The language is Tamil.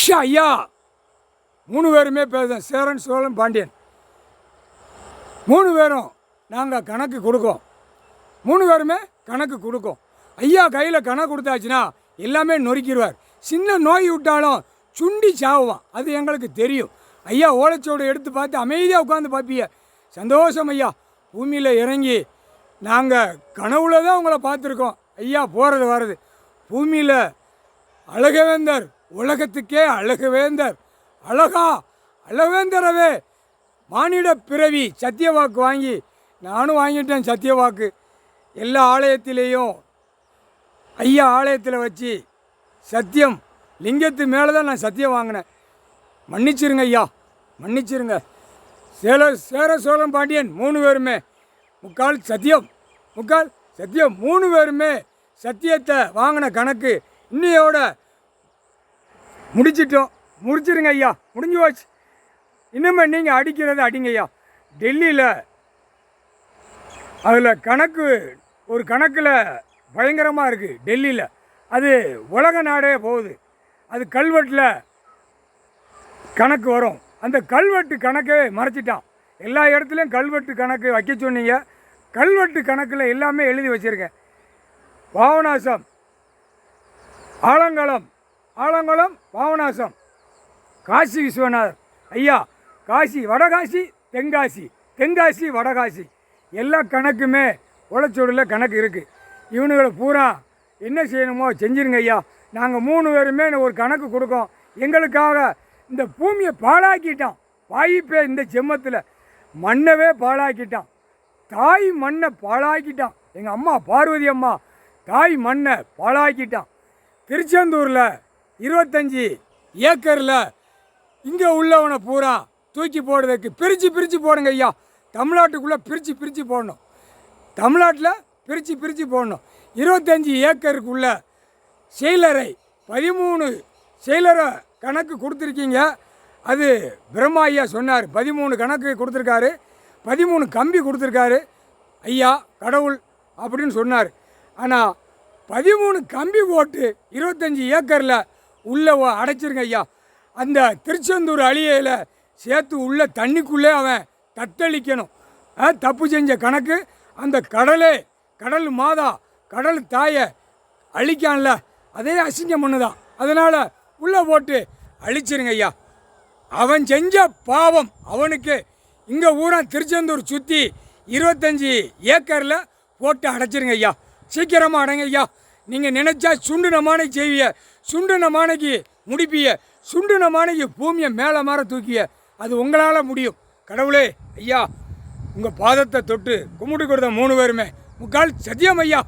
ஐயா 3 பேருமே பேசுகிறேன். சேரன், சோழன், பாண்டியன் 3 பேரும் நாங்கள் கணக்கு கொடுக்கோம். 3 பேருமே கணக்கு கொடுக்கோம். ஐயா கையில் கணக்கு கொடுத்தாச்சுன்னா எல்லாமே நொறுக்கிடுவார். சின்ன நோய் விட்டாலும் சுண்டி சாவுவான். அது எங்களுக்கு தெரியும். ஐயா ஓலைச்சோடு எடுத்து பார்த்து அமைதியாக உட்காந்து பார்ப்பீங்க. சந்தோஷம் ஐயா. பூமியில் இறங்கி நாங்கள் கனவுல தான் உங்களை பார்த்துருக்கோம். ஐயா போகிறது வர்றது பூமியில் அழகவேந்தர், உலகத்துக்கே அழகவேந்தர், அழகவேந்தரவே மானிட பிறவி சத்தியவாக்கு வாங்கி நானும் வாங்கிட்டேன். சத்தியவாக்கு எல்லா ஆலயத்திலேயும் ஐயா ஆலயத்தில் வச்சு சத்தியம் லிங்கத்து மேலே தான் நான் சத்தியம் வாங்கினேன். மன்னிச்சிருங்க ஐயா, மன்னிச்சிருங்க. சேர சோழன் பாண்டியன் 3 பேருமே முக்கால் சத்தியம் 3 பேருமே சத்தியத்தை வாங்கின கணக்கு இன்னையோட முடிச்சிருங்க ஐயா. முடிஞ்சு போச்சு. இன்னுமே நீங்கள் அடிக்கிறத அடிங்க ஐயா. டெல்லியில் அதில் கணக்கு ஒரு கணக்கில் பயங்கரமாக இருக்குது. டெல்லியில் அது உலக நாடே போகுது. அது கல்வெட்டில் கணக்கு வரும். அந்த கல்வெட்டு கணக்கே மறைச்சிட்டான். எல்லா இடத்துலையும் கல்வெட்டு கணக்கு வைக்க சொன்னீங்க. கல்வெட்டு கணக்கில் எல்லாமே எழுதி வச்சுருக்கேன். பாவநாசம், ஆலங்குளம் பாவநாசம், காசி விஸ்வநாதர் ஐயா, காசி வடகாசி, தென்காசி வடகாசி எல்லா கணக்குமே உழைச்சோடில் கணக்கு இருக்குது. இவனுங்களை பூரா என்ன செய்யணுமோ செஞ்சுருங்க ஐயா. நாங்கள் 3 பேருமே ஒரு கணக்கு கொடுக்கோம். எங்களுக்காக இந்த பூமியை பாழாக்கிட்டான். வாய்ப்பே இந்த ஜென்மத்தில் மண்ணவே பாழாக்கிட்டான். தாய் மண்ணை பாழாக்கிட்டான். எங்கள் அம்மா பார்வதி அம்மா தாய் மண்ணை பாழாக்கிட்டான். திருச்செந்தூரில் 25 ஏக்கரில் இங்கே உள்ளவனை பூரா தூக்கி போடுறதுக்கு பிரித்து போடுங்க ஐயா. தமிழ்நாட்டுக்குள்ளே பிரித்து போடணும். தமிழ்நாட்டில் பிரித்து போடணும். 25 ஏக்கருக்குள்ள செயலரை 13 செயலரை கணக்கு கொடுத்துருக்கீங்க. அது பிரம்மா ஐயா சொன்னார். 13 கணக்கு கொடுத்துருக்காரு, 13 கம்பி கொடுத்துருக்காரு ஐயா கடவுள் அப்படின்னு சொன்னார். ஆனால் 13 கம்பி போட்டு 25 ஏக்கரில் உள்ளே அடைச்சிருங்க ஐயா. அந்த திருச்செந்தூர் அழியையில் சேர்த்து உள்ள தண்ணிக்குள்ளே அவன் தத்தளிக்கணும். தப்பு செஞ்ச கணக்கு அந்த கடல் மாதா கடல் தாயை அழிக்கான்ல, அதே அசிங்கம் பண்ணுதான். அதனால் உள்ளே போட்டு அழிச்சிருங்க ஐயா. அவன் செஞ்ச பாவம் அவனுக்கு இங்கே ஊரா திருச்செந்தூர் சுற்றி 25 ஏக்கரில் போட்டு அடைச்சிருங்க ஐயா. சீக்கிரமாக அடைங்க ஐயா. நீங்கள் நினச்சா சுண்டுன மானைக்கு செய்விய, சுண்டுன மானைக்கு முடிப்பிய, சுண்டுன மானைக்கு பூமியை மேலே மாற தூக்கிய. அது உங்களால் முடியும். கடவுளே ஐயா, உங்கள் பாதத்தை தொட்டு கும்பிட்டு கொடுத்த 3 பேருமே முக்கால் சத்தியம் ஐயா.